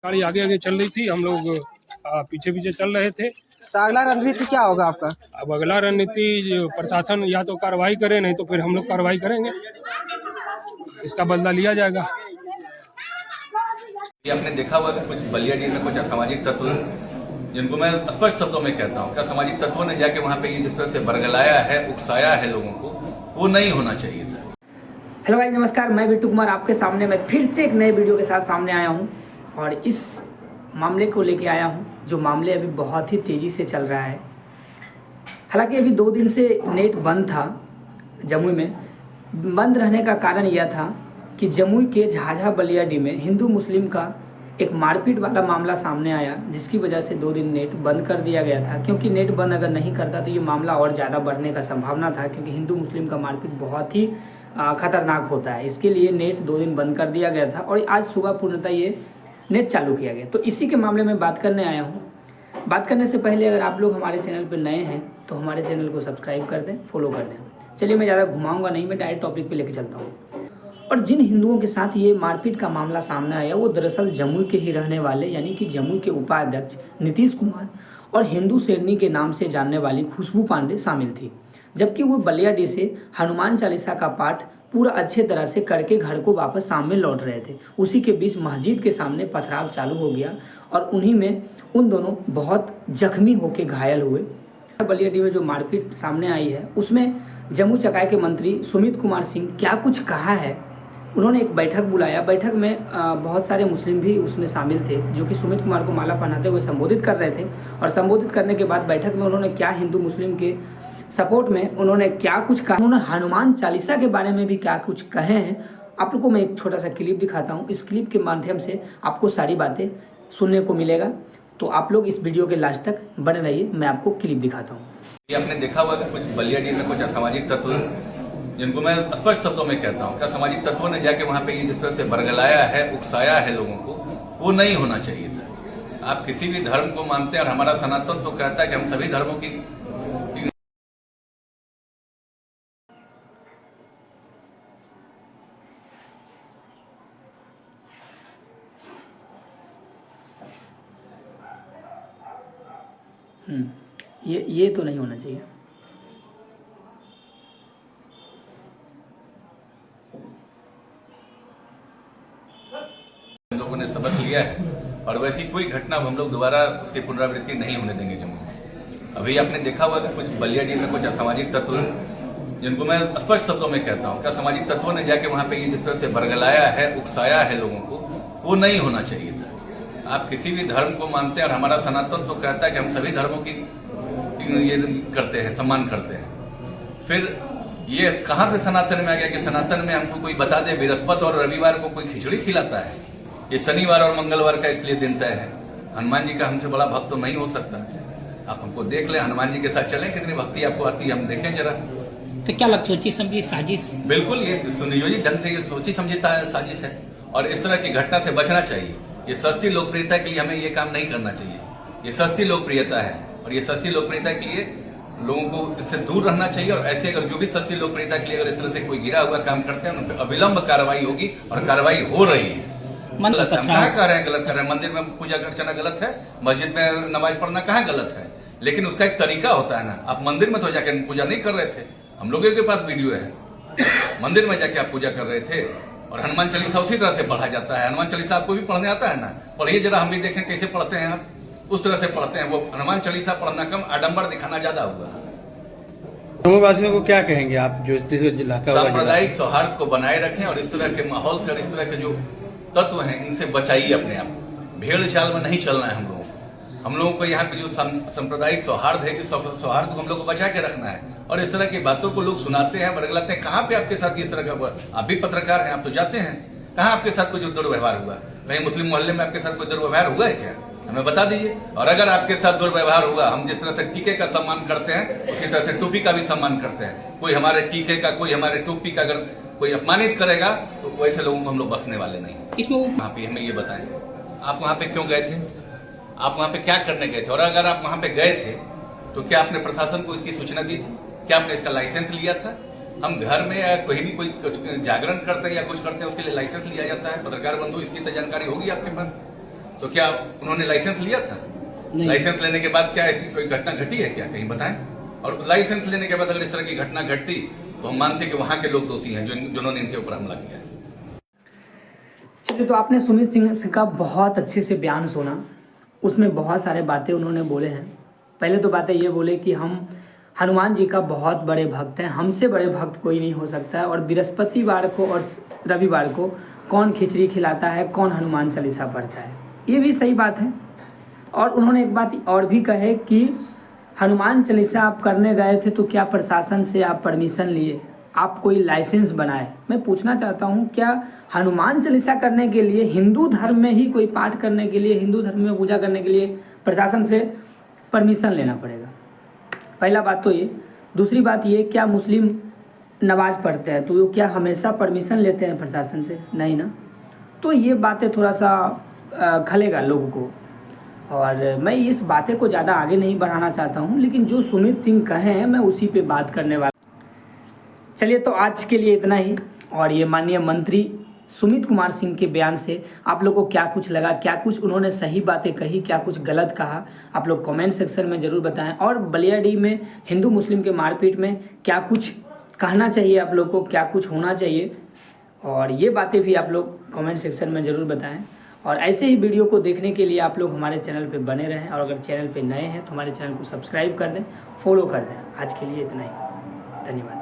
गाड़ी आगे आगे चल रही थी, हम लोग पीछे पीछे चल रहे थे। तो अगला रणनीति क्या होगा आपका? अब अगला रणनीति प्रशासन या तो कार्रवाई करे, नहीं तो फिर हम लोग कार्रवाई करेंगे, इसका बदला लिया जाएगा। ये आपने देखा होगा कि कुछ बलियाडी में कुछ असामाजिक तत्व जिनको मैं स्पष्ट शब्दों में कहता हूँ कि असामाजिक तत्वों ने जाके वहाँ पे ये जिस तरह से बरगलाया है, उकसाया है लोगों को, वो नहीं होना चाहिए था। हेलो भाई, नमस्कार। मैं बिट्टू कुमार आपके सामने मैं फिर से एक नए वीडियो के साथ सामने आया हूँ और इस मामले को लेके आया हूँ जो मामले अभी बहुत ही तेज़ी से चल रहा है। हालांकि अभी 2 दिन से नेट बंद था। जमुई में बंद रहने का कारण यह था कि जमुई के झाझा बलियाडी में हिंदू मुस्लिम का एक मारपीट वाला मामला सामने आया, जिसकी वजह से 2 दिन नेट बंद कर दिया गया था। क्योंकि नेट बंद अगर नहीं करता तो ये मामला और ज़्यादा बढ़ने का संभावना था, क्योंकि हिंदू मुस्लिम का मारपीट बहुत ही खतरनाक होता है। इसके लिए नेट 2 दिन बंद कर दिया गया था और आज सुबह पूर्णतः ये नेट चालू किया गया। तो इसी के मामले में बात करने आया हूँ। बात करने से पहले अगर आप लोग हमारे चैनल पर नए हैं तो हमारे चैनल को सब्सक्राइब कर दें, फॉलो कर दें। चलिए, मैं ज़्यादा घुमाऊंगा नहीं, मैं डायरेक्ट टॉपिक पे लेके चलता हूँ। और जिन हिंदुओं के साथ ये मारपीट का मामला सामने आया वो दरअसल जमुई के ही रहने वाले, यानी कि जमुई के उपाध्यक्ष नीतीश कुमार और हिंदू शेरनी के नाम से जानने वाली खुशबू पांडे शामिल थी। जबकि वो बलियाडी से हनुमान चालीसा का पाठ पूरा अच्छे तरह से करके घर को वापस शाम में लौट रहे थे। उसी के बीच मस्जिद के सामने पथराव चालू हो गया और उन्हीं में उन दोनों बहुत जख्मी होकर घायल हुए। बलियाडी में जो मारपीट सामने आई है उसमें जमुई चकाई के मंत्री सुमित कुमार सिंह क्या कुछ कहा है। उन्होंने एक बैठक बुलाया। बैठक में बहुत सारे मुस्लिम भी उसमें शामिल थे, जो कि सुमित कुमार को माला पहनाते हुए संबोधित कर रहे थे। और संबोधित करने के बाद बैठक में उन्होंने क्या हिंदू मुस्लिम के सपोर्ट में उन्होंने क्या कुछ कहा, उन्होंने हनुमान चालीसा के बारे में भी क्या कुछ कहे हैं। आप लोग को मैं एक छोटा सा क्लिप दिखाता हूँ। इस क्लिप के माध्यम से आपको सारी बातें सुनने को मिलेगा, तो आप लोग इस वीडियो के लास्ट तक बने रहिए। मैं आपको क्लिप दिखाता हूँ। ये आपने देखा होगा कि कुछ बलियाडी में कुछ असामाजिक तत्व जिनको मैं स्पष्ट शब्दों में कहता हूँ कि असामाजिक तत्वों ने जाके वहाँ पे ये जिस तरह से बरगलाया है, उकसाया है लोगों को, वो नहीं होना चाहिए था। आप किसी भी धर्म को मानते हैं और हमारा सनातन तो कहता है कि हम सभी धर्मों की ये तो नहीं होना चाहिए। लोगों ने सबक लिया है और वैसी कोई घटना हम लोग दोबारा उसकी पुनरावृत्ति नहीं होने देंगे जम्मू में। अभी आपने देखा होगा कि कुछ बलियाडी में कुछ असामाजिक तत्व जिनको मैं स्पष्ट शब्दों में कहता हूँ कि असामाजिक तत्वों ने जाके वहाँ पे ये जिस तरह से बरगलाया है, उकसाया है लोगों को, वो नहीं होना चाहिए था। आप किसी भी धर्म को मानते हैं और हमारा सनातन तो कहता है कि हम सभी धर्मों की ये करते हैं, सम्मान करते हैं। फिर ये कहाँ से सनातन में आ गया कि सनातन में हमको कोई बता दे बृहस्पति और रविवार को कोई खिचड़ी खिलाता है, ये शनिवार और मंगलवार का इसलिए दिन तय है। हनुमान जी का हमसे बड़ा भक्त तो नहीं हो सकता। आप हमको देख ले, हनुमान जी के साथ चलें, कितनी भक्ति आपको आती है हम देखें जरा। तो क्या लग सोची समझी साजिश? बिल्कुल, ये सुनियोजित ढंग से ये सोची समझी साजिश है और इस तरह की घटना से बचना चाहिए। ये सस्ती लोकप्रियता के लिए हमें ये काम नहीं करना चाहिए। ये सस्ती लोकप्रियता है और ये सस्ती लोकप्रियता के लिए लोगों को इससे दूर रहना चाहिए। और ऐसे अगर जो भी सस्ती लोकप्रियता के लिए अगर इस तरह से कोई गिरा हुआ काम करते हैं उन पर अविलंब कार्रवाई होगी और कार्रवाई हो रही है। गलत है, हम कहाँ कह रहे हैं गलत कर रहे हैं? मंदिर में पूजा अर्चना गलत है, मस्जिद में नमाज पढ़ना कहाँ गलत है? लेकिन उसका एक तरीका होता है ना। आप मंदिर में तो जाके पूजा नहीं कर रहे थे, हम लोगों के पास वीडियो है। मंदिर में जाके आप पूजा कर रहे थे और हनुमान चालीसा उसी तरह से पढ़ा जाता है। हनुमान चालीसा आपको भी पढ़ने आता है ना? पढ़िए जरा, हम भी देखें कैसे पढ़ते हैं आप। उस तरह से पढ़ते हैं। वो हनुमान चालीसा पढ़ना कम, आडंबर दिखाना ज्यादा हुआ। जम्मूवासियों को क्या कहेंगे आप जो सांप्रदायिक सौहार्द को बनाए रखें और इस तरह के माहौल से और इस तरह के जो तत्व हैं इनसे बचाइए अपने आप। भेड़ चाल में नहीं चलना है हम लोगों को। हम लोगों को यहाँ पे जो सांप्रदायिक सौहार्द है, इस सौहार्द को हम लोग को बचा के रखना है। और इस तरह की बातों को लोग सुनाते हैं, बरगलाते हैं। कहाँ पे आपके साथ इस तरह का हुआ? आप भी पत्रकार हैं, आप तो जाते हैं। कहाँ आपके साथ कोई दुर्व्यवहार हुआ? कहीं मुस्लिम मोहल्ले में आपके साथ कोई दुर्व्यवहार हुआ है क्या? हमें बता दीजिए। और अगर आपके साथ दुर्व्यवहार हुआ, हम जिस तरह से टीके का सम्मान करते हैं उसी तरह से टोपी का भी सम्मान करते हैं। कोई हमारे टीके का, कोई हमारे टोपी का अगर कोई अपमानित करेगा तो वैसे लोगों को हम लोग बख्शने वाले नहीं। इसमें वहाँ पे हमें ये बताएं, आप वहाँ पे क्यों गए थे? आप वहाँ पे क्या करने गए थे? और अगर आप वहाँ पे गए थे तो क्या आपने प्रशासन को इसकी सूचना दी थी? क्या आपने इसका लाइसेंस लिया था? हम घर में या कोई भी कोई जागरण करते हैं या कुछ करते हैं उसके लिए लाइसेंस लिया जाता है। पत्रकार बंधु, इसकी तो जानकारी होगी आपके पास। तो क्या उन्होंने लाइसेंस लिया था? नहीं। लाइसेंस लेने के बाद क्या ऐसी कोई घटना घटी है क्या, कहीं बताएं? और लाइसेंस लेने के बाद अगर इस तरह की घटना घटती तो हम मानते कि वहां के लोग दोषी हैं जिन्होंने इनके ऊपर हमला किया है। चलिए, तो आपने सुमित सिंह का बहुत अच्छे से बयान सुना। उसमें बहुत सारे बातें उन्होंने बोले हैं। पहले तो बातें ये बोले कि हम हनुमान जी का बहुत बड़े भक्त हैं, हमसे बड़े भक्त कोई नहीं हो सकता है, और बृहस्पतिवार को और रविवार को कौन खिचड़ी खिलाता है, कौन हनुमान चालीसा पढ़ता है। ये भी सही बात है। और उन्होंने एक बात और भी कहे कि हनुमान चालीसा आप करने गए थे तो क्या प्रशासन से आप परमिशन लिए, आप कोई लाइसेंस बनाए? मैं पूछना चाहता हूँ, क्या हनुमान चालीसा करने के लिए हिंदू धर्म में ही कोई पाठ करने के लिए, हिंदू धर्म में पूजा करने के लिए प्रशासन से परमिशन लेना पड़ेगा? पहला बात तो ये। दूसरी बात ये, क्या मुस्लिम नमाज पढ़ते हैं तो क्या हमेशा परमिशन लेते हैं प्रशासन से? नहीं ना। तो ये बातें थोड़ा सा खलेगा लोगों को, और मैं इस बातें को ज़्यादा आगे नहीं बढ़ाना चाहता हूँ, लेकिन जो सुमित सिंह कहे हैं मैं उसी पे बात करने वाला। चलिए, तो आज के लिए इतना ही। और ये माननीय मंत्री सुमित कुमार सिंह के बयान से आप लोगों को क्या कुछ लगा, क्या कुछ उन्होंने सही बातें कही, क्या कुछ गलत कहा, आप लोग कमेंट सेक्शन में ज़रूर बताएं। और बलियाडी में हिंदू मुस्लिम के मारपीट में क्या कुछ कहना चाहिए आप लोग को, क्या कुछ होना चाहिए, और ये बातें भी आप लोग कमेंट सेक्शन में ज़रूर बताएं। और ऐसे ही वीडियो को देखने के लिए आप लोग हमारे चैनल पे बने रहें, और अगर चैनल पे नए हैं तो हमारे चैनल को सब्सक्राइब कर दें, फॉलो कर दें। आज के लिए इतना ही, धन्यवाद।